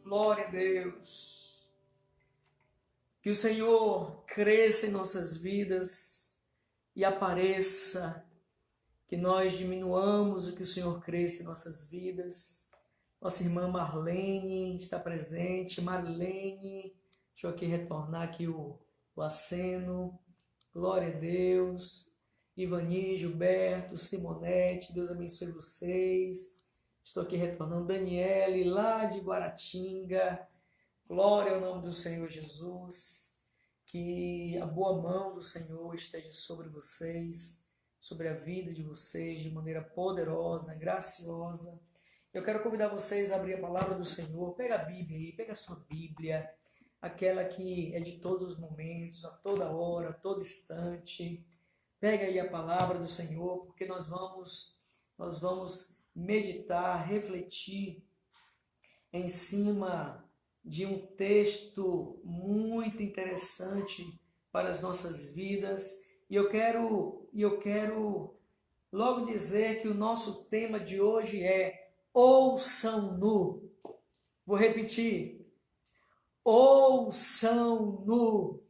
Glória a Deus. Que o Senhor cresça em nossas vidas e apareça. Que nós diminuamos e que o Senhor cresça em nossas vidas. Nossa irmã Marlene está presente. Marlene, deixa eu aqui retornar aqui o aceno. Glória a Deus. Ivani, Gilberto, Simonete, Deus abençoe vocês. Estou aqui retornando. Daniele, lá de Guaratinga. Glória ao nome do Senhor Jesus. Que a boa mão do Senhor esteja sobre vocês, sobre a vida de vocês, de maneira poderosa, graciosa. Eu quero convidar vocês a abrir a palavra do Senhor. Pega a Bíblia aí, pega a sua Bíblia, aquela que é de todos os momentos, a toda hora, a todo instante. Pega aí a palavra do Senhor, porque nós vamos meditar, refletir em cima de um texto muito interessante para as nossas vidas. E eu quero logo dizer que o nosso tema de hoje é ouçam-no. Vou repetir. Ouçam-no.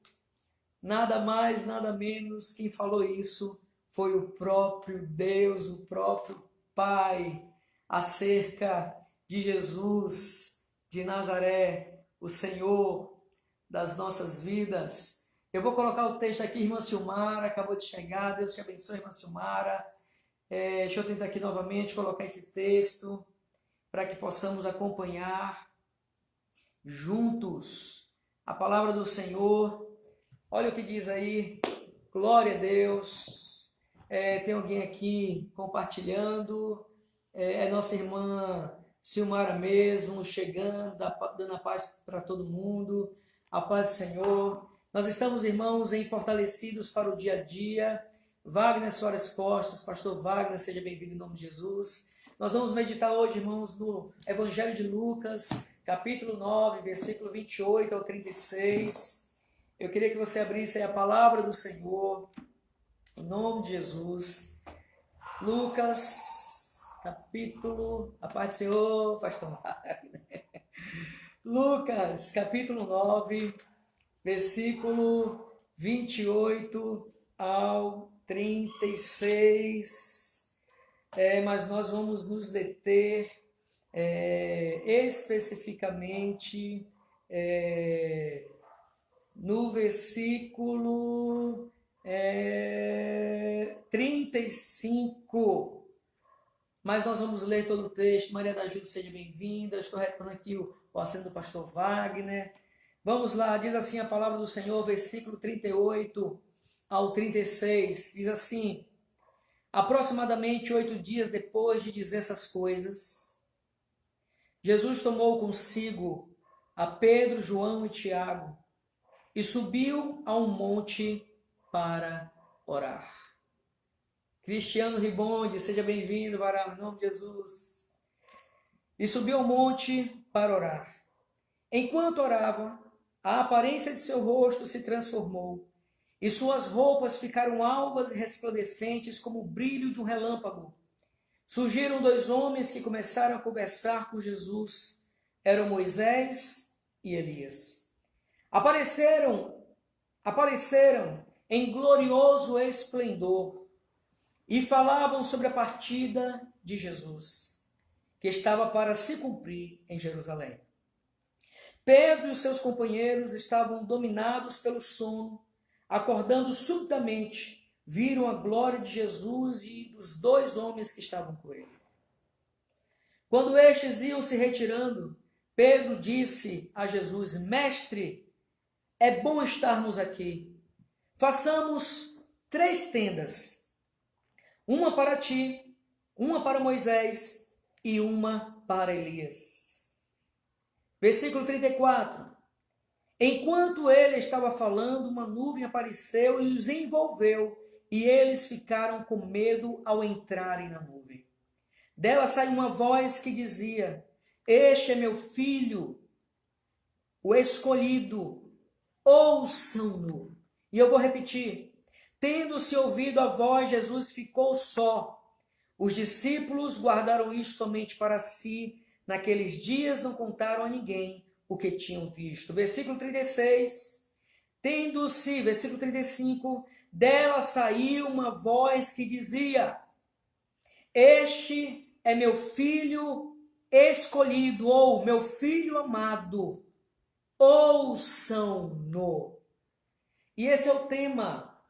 Nada mais, nada menos, quem falou isso foi o próprio Deus, o próprio Pai, acerca de Jesus de Nazaré, o Senhor das nossas vidas. Eu vou colocar o texto aqui, irmã Silmara, acabou de chegar, Deus te abençoe, irmã Silmara. Deixa eu tentar aqui novamente colocar esse texto, para que possamos acompanhar juntos a palavra do Senhor. Olha o que diz aí, glória a Deus. Tem alguém aqui compartilhando, nossa irmã Silmara mesmo, chegando, dando a paz para todo mundo, a paz do Senhor. Nós estamos, irmãos, fortalecidos para o dia a dia. Wagner Soares Costas, pastor Wagner, seja bem-vindo em nome de Jesus. Nós vamos meditar hoje, irmãos, no Evangelho de Lucas, capítulo 9, versículo 28 ao 36. Eu queria que você abrisse aí a palavra do Senhor, em nome de Jesus. Lucas, capítulo... A paz do Senhor, pastor Wagner. Lucas, capítulo 9, versículo 28 ao 36. Mas nós vamos nos deter especificamente no versículo 35. Mas nós vamos ler todo o texto. Maria da Ajuda, seja bem-vinda. Estou retornando aqui o aceno do pastor Wagner. Vamos lá, diz assim a palavra do Senhor, versículo 38 ao 36. Diz assim: aproximadamente 8 dias depois de dizer essas coisas, Jesus tomou consigo a Pedro, João e Tiago e subiu a um monte para orar. Cristiano Ribonde, seja bem-vindo, varão, em nome de Jesus. E subiu ao monte para orar. Enquanto orava, a aparência de seu rosto se transformou, e suas roupas ficaram alvas e resplandecentes como o brilho de um relâmpago. Surgiram 2 homens que começaram a conversar com Jesus. Eram Moisés e Elias. Apareceram em glorioso esplendor e falavam sobre a partida de Jesus, que estava para se cumprir em Jerusalém. Pedro e os seus companheiros estavam dominados pelo sono. Acordando subitamente, viram a glória de Jesus e dos 2 homens que estavam com ele. Quando estes iam se retirando, Pedro disse a Jesus: Mestre, é bom estarmos aqui. Façamos 3 tendas, uma para ti, uma para Moisés e uma para Elias. Versículo 34. Enquanto ele estava falando, uma nuvem apareceu e os envolveu, e eles ficaram com medo ao entrarem na nuvem. Dela saiu uma voz que dizia: Este é meu filho, o escolhido, ouçam-no. E eu vou repetir. Tendo-se ouvido a voz, Jesus ficou só. Os discípulos guardaram isto somente para si. Naqueles dias não contaram a ninguém o que tinham visto. Versículo 36, tendo-se, versículo 35, dela saiu uma voz que dizia: este é meu filho escolhido, ou meu filho amado, ouçam-no. E esse é o tema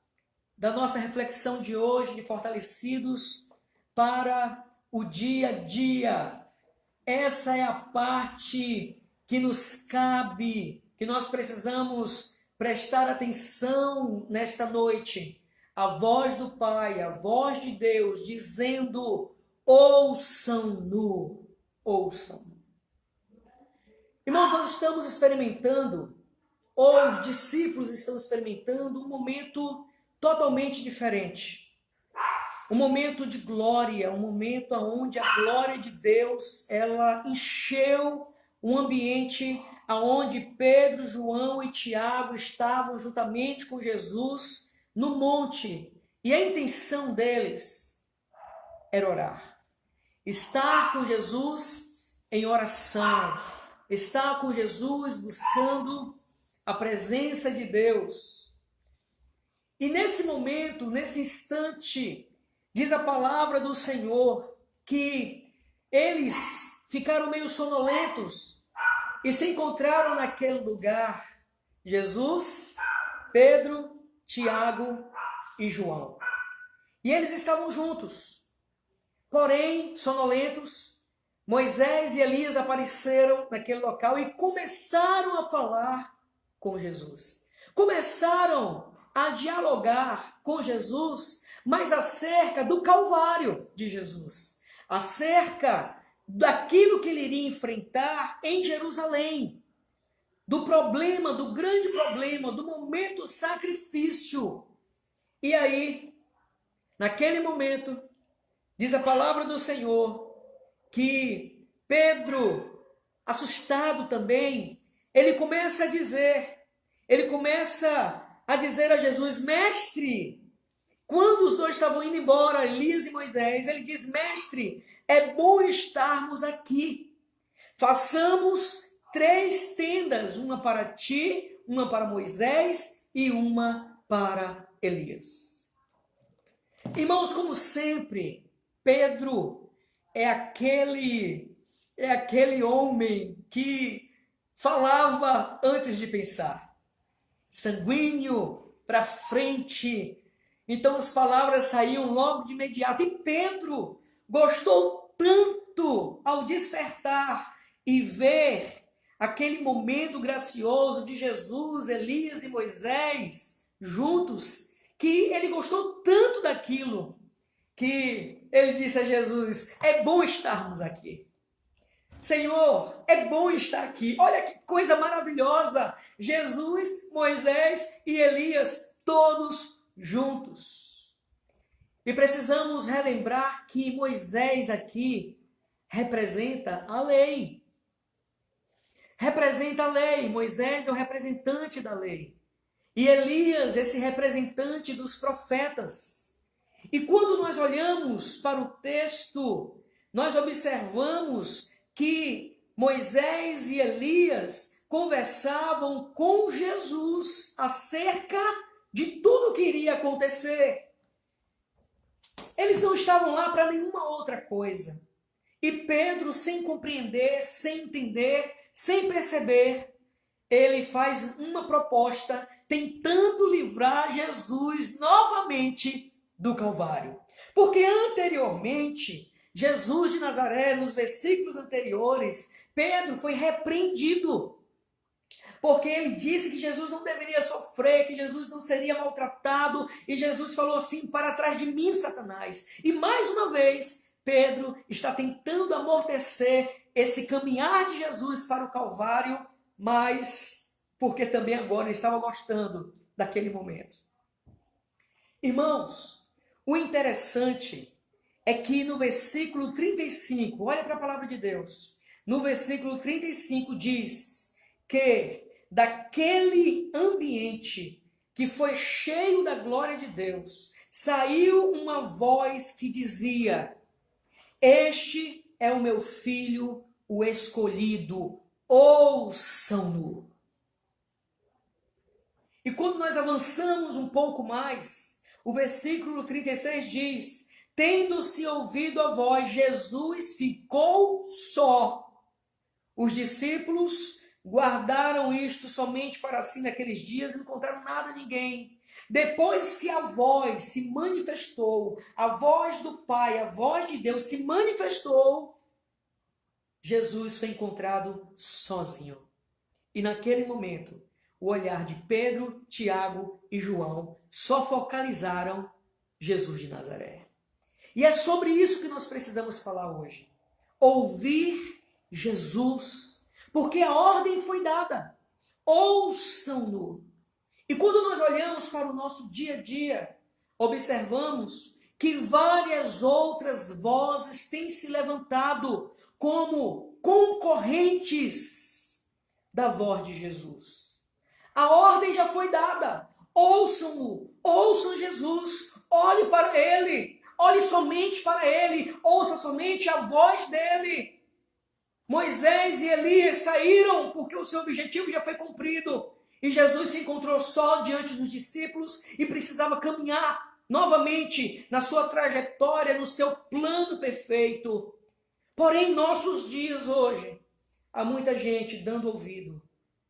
da nossa reflexão de hoje, de Fortalecidos para o dia a dia. Essa é a parte que nos cabe, que nós precisamos prestar atenção nesta noite. A voz do Pai, a voz de Deus, dizendo: ouçam-no, ouçam-no. Irmãos, nós estamos experimentando, ou os discípulos estão experimentando, um momento totalmente diferente. Um momento de glória, um momento onde a glória de Deus, ela encheu um ambiente onde Pedro, João e Tiago estavam juntamente com Jesus no monte. E a intenção deles era orar. Estar com Jesus em oração. Estar com Jesus buscando a presença de Deus. E nesse momento, nesse instante, diz a palavra do Senhor que eles ficaram meio sonolentos e se encontraram naquele lugar Jesus, Pedro, Tiago e João. E eles estavam juntos. Porém, sonolentos, Moisés e Elias apareceram naquele local e começaram a falar com Jesus. Começaram a dialogar com Jesus, mas acerca do Calvário de Jesus, acerca daquilo que ele iria enfrentar em Jerusalém, do problema, do grande problema, do momento sacrifício. E aí, naquele momento, diz a palavra do Senhor, que Pedro, assustado também, ele começa a dizer a Jesus: mestre, quando os dois estavam indo embora, Elias e Moisés, ele diz: mestre, é bom estarmos aqui. Façamos 3 tendas, uma para ti, uma para Moisés e uma para Elias. Irmãos, como sempre, Pedro é aquele homem que falava antes de pensar. Sanguíneo, para frente. Então as palavras saíam logo de imediato. E Pedro gostou tanto ao despertar e ver aquele momento gracioso de Jesus, Elias e Moisés juntos, que ele gostou tanto daquilo, que ele disse a Jesus: é bom estarmos aqui. Senhor, é bom estar aqui. Olha que coisa maravilhosa. Jesus, Moisés e Elias, todos juntos. E precisamos relembrar que Moisés aqui representa a lei. Representa a lei. Moisés é o representante da lei. E Elias, esse representante dos profetas. E quando nós olhamos para o texto, nós observamos que Moisés e Elias conversavam com Jesus acerca de tudo que iria acontecer. Eles não estavam lá para nenhuma outra coisa. E Pedro, sem compreender, sem entender, sem perceber, ele faz uma proposta tentando livrar Jesus novamente do Calvário. Porque anteriormente, Jesus de Nazaré, nos versículos anteriores, Pedro foi repreendido. Porque ele disse que Jesus não deveria sofrer, que Jesus não seria maltratado. E Jesus falou assim: para trás de mim, Satanás. E mais uma vez, Pedro está tentando amortecer esse caminhar de Jesus para o Calvário, mas porque também agora ele estava gostando daquele momento. Irmãos, o interessante é que no versículo 35, olha para a palavra de Deus, no versículo 35 diz que daquele ambiente que foi cheio da glória de Deus, saiu uma voz que dizia: este é o meu filho, o escolhido, ouçam-no. E quando nós avançamos um pouco mais, o versículo 36 diz: tendo-se ouvido a voz, Jesus ficou só. Os discípulos guardaram isto somente para si naqueles dias e não contaram nada a ninguém. Depois que a voz se manifestou, a voz do Pai, a voz de Deus se manifestou, Jesus foi encontrado sozinho. E naquele momento, o olhar de Pedro, Tiago e João só focalizaram Jesus de Nazaré. E é sobre isso que nós precisamos falar hoje. Ouvir Jesus, porque a ordem foi dada. Ouçam-no. E quando nós olhamos para o nosso dia a dia, observamos que várias outras vozes têm se levantado como concorrentes da voz de Jesus. A ordem já foi dada. Ouçam-no, ouçam Jesus, olhe para ele, olhe somente para ele, ouça somente a voz dele. Moisés e Elias saíram porque o seu objetivo já foi cumprido. E Jesus se encontrou só diante dos discípulos e precisava caminhar novamente na sua trajetória, no seu plano perfeito. Porém, em nossos dias hoje, há muita gente dando ouvido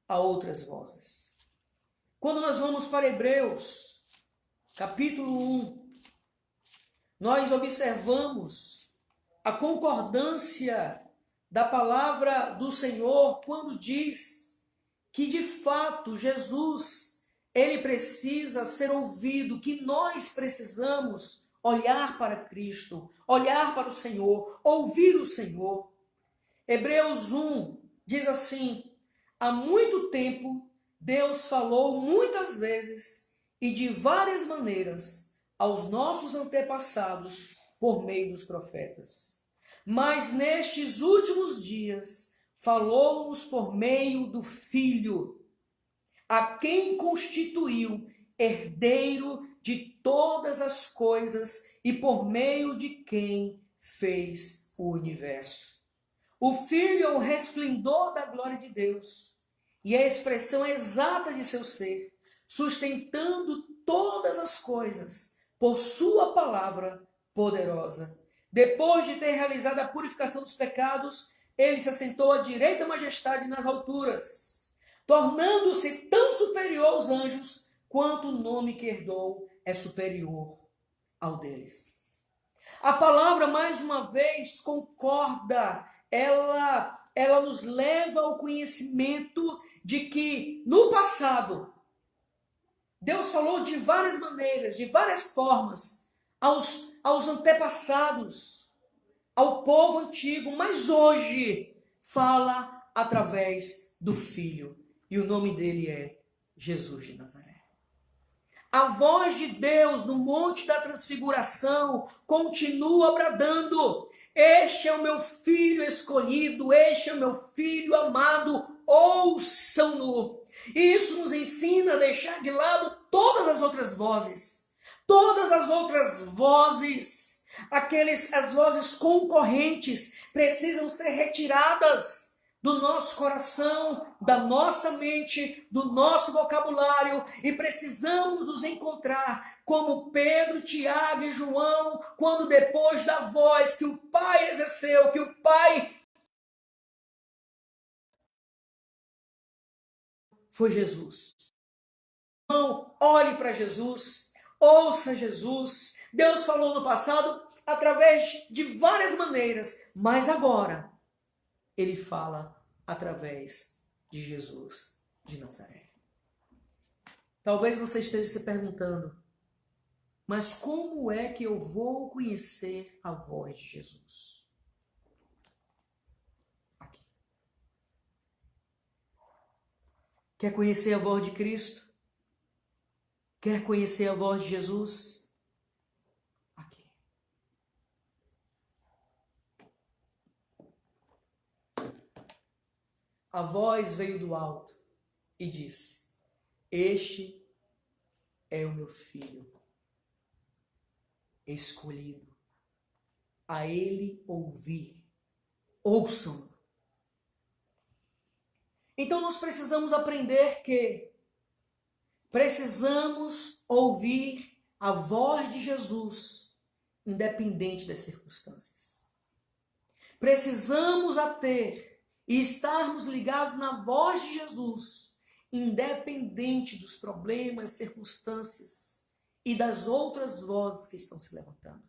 a outras vozes. Quando nós vamos para Hebreus, capítulo 1, nós observamos a concordância da palavra do Senhor quando diz que de fato Jesus, ele precisa ser ouvido, que nós precisamos olhar para Cristo, olhar para o Senhor, ouvir o Senhor. Hebreus 1 diz assim: há muito tempo Deus falou muitas vezes e de várias maneiras aos nossos antepassados por meio dos profetas. Mas nestes últimos dias falou-nos por meio do Filho, a quem constituiu herdeiro de todas as coisas e por meio de quem fez o universo. O Filho é o resplendor da glória de Deus e a expressão exata de seu ser, sustentando todas as coisas por sua palavra poderosa. Depois de ter realizado a purificação dos pecados, ele se assentou à direita da majestade nas alturas, tornando-se tão superior aos anjos quanto o nome que herdou é superior ao deles. A palavra, mais uma vez, concorda, ela nos leva ao conhecimento de que no passado Deus falou de várias maneiras, de várias formas aos antepassados, ao povo antigo, mas hoje fala através do Filho. E o nome dele é Jesus de Nazaré. A voz de Deus no Monte da Transfiguração continua bradando: este é o meu filho escolhido, este é o meu filho amado, ouçam-no. E isso nos ensina a deixar de lado todas as outras vozes. Todas as outras vozes, as vozes concorrentes, precisam ser retiradas do nosso coração, da nossa mente, do nosso vocabulário, e precisamos nos encontrar como Pedro, Tiago e João, quando depois da voz que o Pai exerceu, que o Pai foi Jesus. Então, olhe para Jesus, ouça Jesus. Deus falou no passado através de várias maneiras, mas agora ele fala através de Jesus de Nazaré. Talvez você esteja se perguntando, mas como é que eu vou conhecer a voz de Jesus? Aqui. Quer conhecer a voz de Cristo? Quer conhecer a voz de Jesus? Aqui. A voz veio do alto e disse: este é o meu filho escolhido. A ele ouvir. Ouçam-no. Então nós precisamos aprender que precisamos ouvir a voz de Jesus, independente das circunstâncias. Precisamos ter e estarmos ligados na voz de Jesus, independente dos problemas, circunstâncias e das outras vozes que estão se levantando.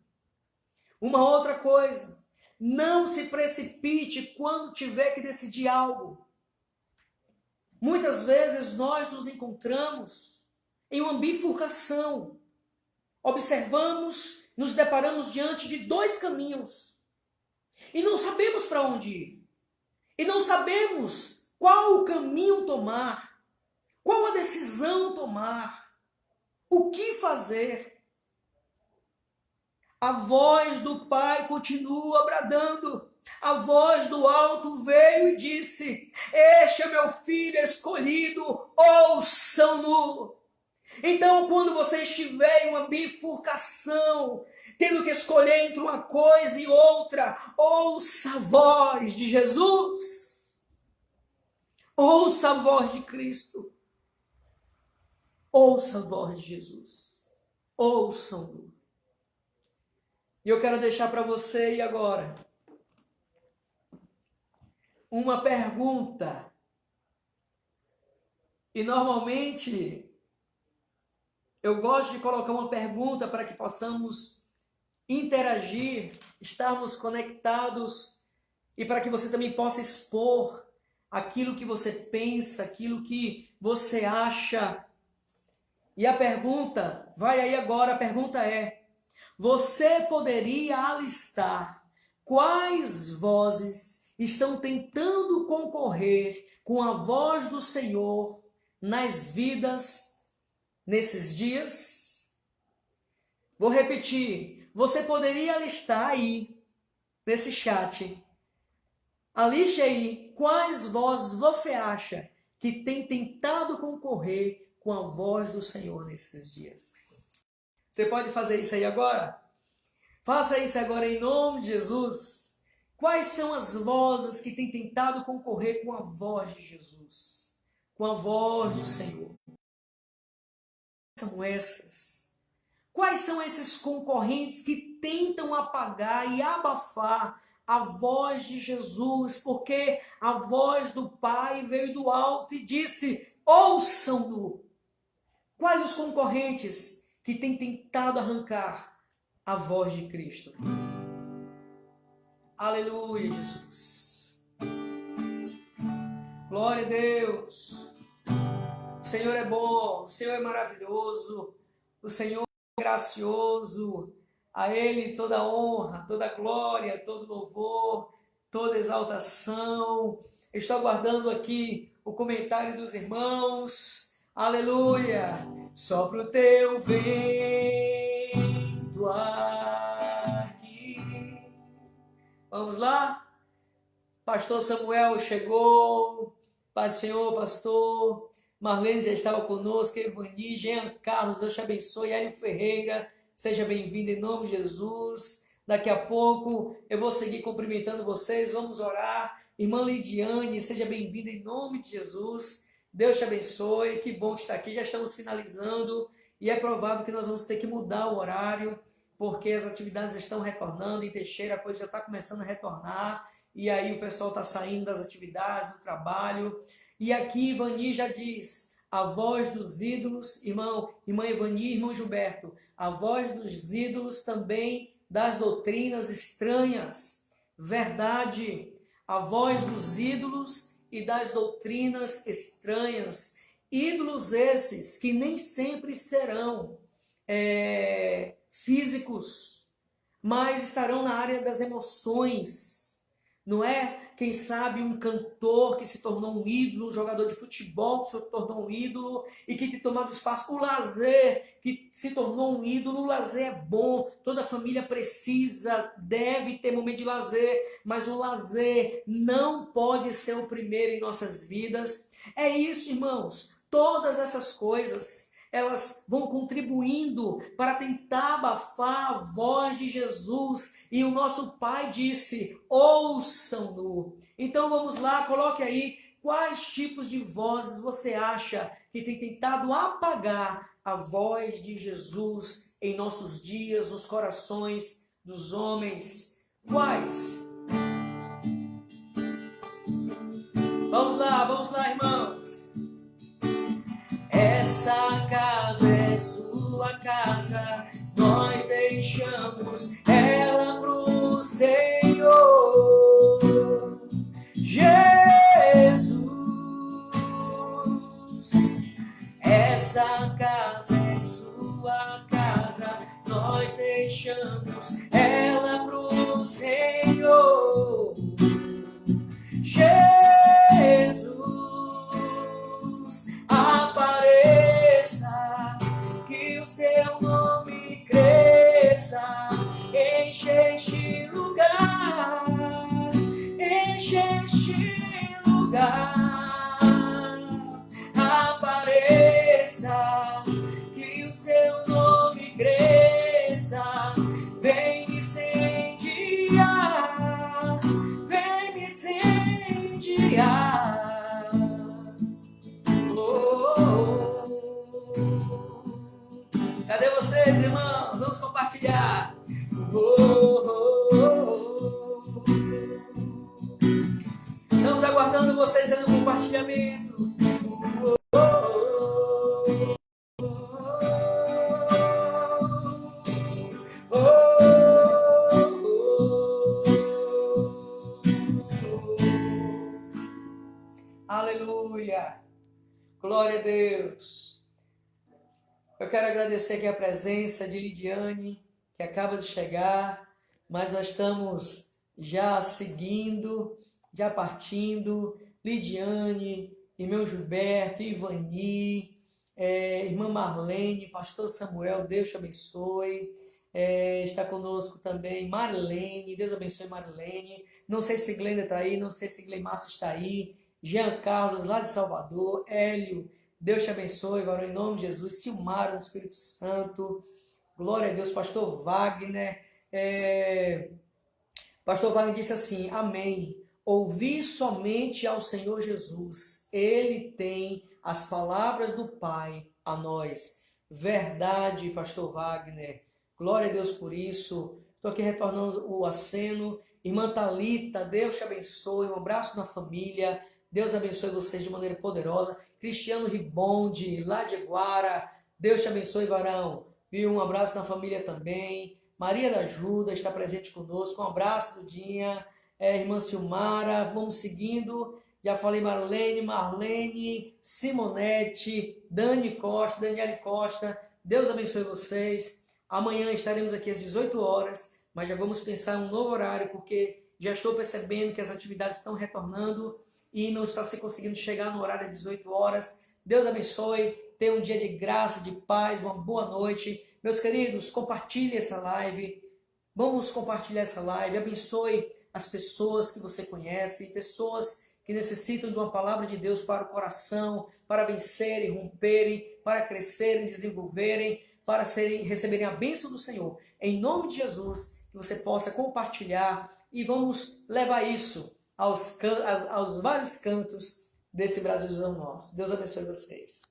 Uma outra coisa, não se precipite quando tiver que decidir algo. Muitas vezes nós nos encontramos em uma bifurcação. Observamos, nos deparamos diante de dois caminhos. E não sabemos para onde ir. E não sabemos qual o caminho tomar. Qual a decisão tomar. O que fazer. A voz do Pai continua bradando. A voz do alto veio e disse: este é meu filho escolhido, ouçam-no. Então, quando você estiver em uma bifurcação, tendo que escolher entre uma coisa e outra, ouça a voz de Jesus. Ouça a voz de Cristo. Ouça a voz de Jesus. Ouçam-no. E eu quero deixar para você e agora uma pergunta. E normalmente eu gosto de colocar uma pergunta para que possamos interagir, estarmos conectados e para que você também possa expor aquilo que você pensa, aquilo que você acha. E a pergunta, vai aí agora, a pergunta é: você poderia alistar quais vozes estão tentando concorrer com a voz do Senhor nas vidas nesses dias? Vou repetir. Você poderia alistar aí, nesse chat, aliste aí quais vozes você acha que tem tentado concorrer com a voz do Senhor nesses dias. Você pode fazer isso aí agora? Faça isso agora em nome de Jesus. Quais são as vozes que têm tentado concorrer com a voz de Jesus? Com a voz do Senhor? Quais são essas? Quais são esses concorrentes que tentam apagar e abafar a voz de Jesus? Porque a voz do Pai veio do alto e disse: ouçam-no. Quais os concorrentes que têm tentado arrancar a voz de Cristo? Aleluia, Jesus. Glória a Deus. O Senhor é bom, o Senhor é maravilhoso, o Senhor é gracioso. A Ele toda honra, toda glória, todo louvor, toda exaltação. Estou aguardando aqui o comentário dos irmãos. Aleluia. Sopra o teu vento aqui. Vamos lá? Pastor Samuel chegou. Pai do Senhor, pastor. Marlene já estava conosco. Evani, Jean Carlos, Deus te abençoe. Hélio Ferreira, seja bem-vindo em nome de Jesus. Daqui a pouco eu vou seguir cumprimentando vocês. Vamos orar. Irmã Lidiane, seja bem-vinda em nome de Jesus. Deus te abençoe, que bom que está aqui, já estamos finalizando e é provável que nós vamos ter que mudar o horário, porque as atividades estão retornando, em Teixeira a coisa já está começando a retornar, e aí o pessoal está saindo das atividades, do trabalho, e aqui Ivani já diz, a voz dos ídolos, irmã Ivani, irmão Gilberto, a voz dos ídolos também das doutrinas estranhas, verdade, a voz dos ídolos e das doutrinas estranhas, ídolos esses que nem sempre serão físicos, mas estarão na área das emoções, não é? Quem sabe um cantor que se tornou um ídolo, um jogador de futebol que se tornou um ídolo e que tem tomado espaço, o lazer que se tornou um ídolo. O lazer é bom, toda família precisa, deve ter momento de lazer, mas o lazer não pode ser o primeiro em nossas vidas. É isso, irmãos, todas essas coisas, elas vão contribuindo para tentar abafar a voz de Jesus. E o nosso Pai disse, ouçam-no. Então vamos lá, coloque aí quais tipos de vozes você acha que tem tentado apagar a voz de Jesus em nossos dias, nos corações dos homens? Quais? Vamos lá, irmãos. Essa casa é sua casa, nós deixamos ela pro Senhor. Jesus, essa casa é sua casa, nós deixamos ela pro Senhor. Jesus, apareça, que o seu nome cresça, enche este lugar, enche este lugar. Apareça, que o seu nome cresça, vem me incendiar, vem me incendiar. Cadê vocês, irmãos? Vamos compartilhar. Estamos aguardando vocês aí no compartilhamento. Aleluia! Glória a Deus! Eu quero agradecer aqui a presença de Lidiane, que acaba de chegar, mas nós estamos já seguindo, já partindo. Lidiane, irmão Gilberto, Ivani, irmã Marlene, pastor Samuel, Deus te abençoe. Está conosco também Marilene, Deus abençoe Marilene. Não sei se Glenda está aí, não sei se Gleimácio está aí. Jean Carlos, lá de Salvador. Hélio, Deus te abençoe, varão, em nome de Jesus. Silmara, do Espírito Santo. Glória a Deus. Pastor Wagner. Pastor Wagner disse assim, amém. Ouvi somente ao Senhor Jesus. Ele tem as palavras do Pai a nós. Verdade, Pastor Wagner. Glória a Deus por isso. Estou aqui retornando o aceno. Irmã Thalita, Deus te abençoe. Um abraço na família. Deus abençoe vocês de maneira poderosa. Cristiano Ribonde, lá de Guara. Deus te abençoe, varão. Viu? Um abraço na família também. Maria da Ajuda está presente conosco. Um abraço, Dudinha. Irmã Silmara. Vamos seguindo. Já falei Marlene, Simonete, Daniele Costa. Deus abençoe vocês. Amanhã estaremos aqui às 18 horas, mas já vamos pensar em um novo horário, porque já estou percebendo que as atividades estão retornando e não está se conseguindo chegar no horário às 18 horas. Deus abençoe, tenha um dia de graça, de paz, uma boa noite. Meus queridos, compartilhe essa live, vamos compartilhar essa live, abençoe as pessoas que você conhece, pessoas que necessitam de uma palavra de Deus para o coração, para vencerem, romperem, para crescerem, desenvolverem, para receberem a bênção do Senhor. Em nome de Jesus, que você possa compartilhar e vamos levar isso aos vários cantos desse Brasilzão nosso. Deus abençoe vocês.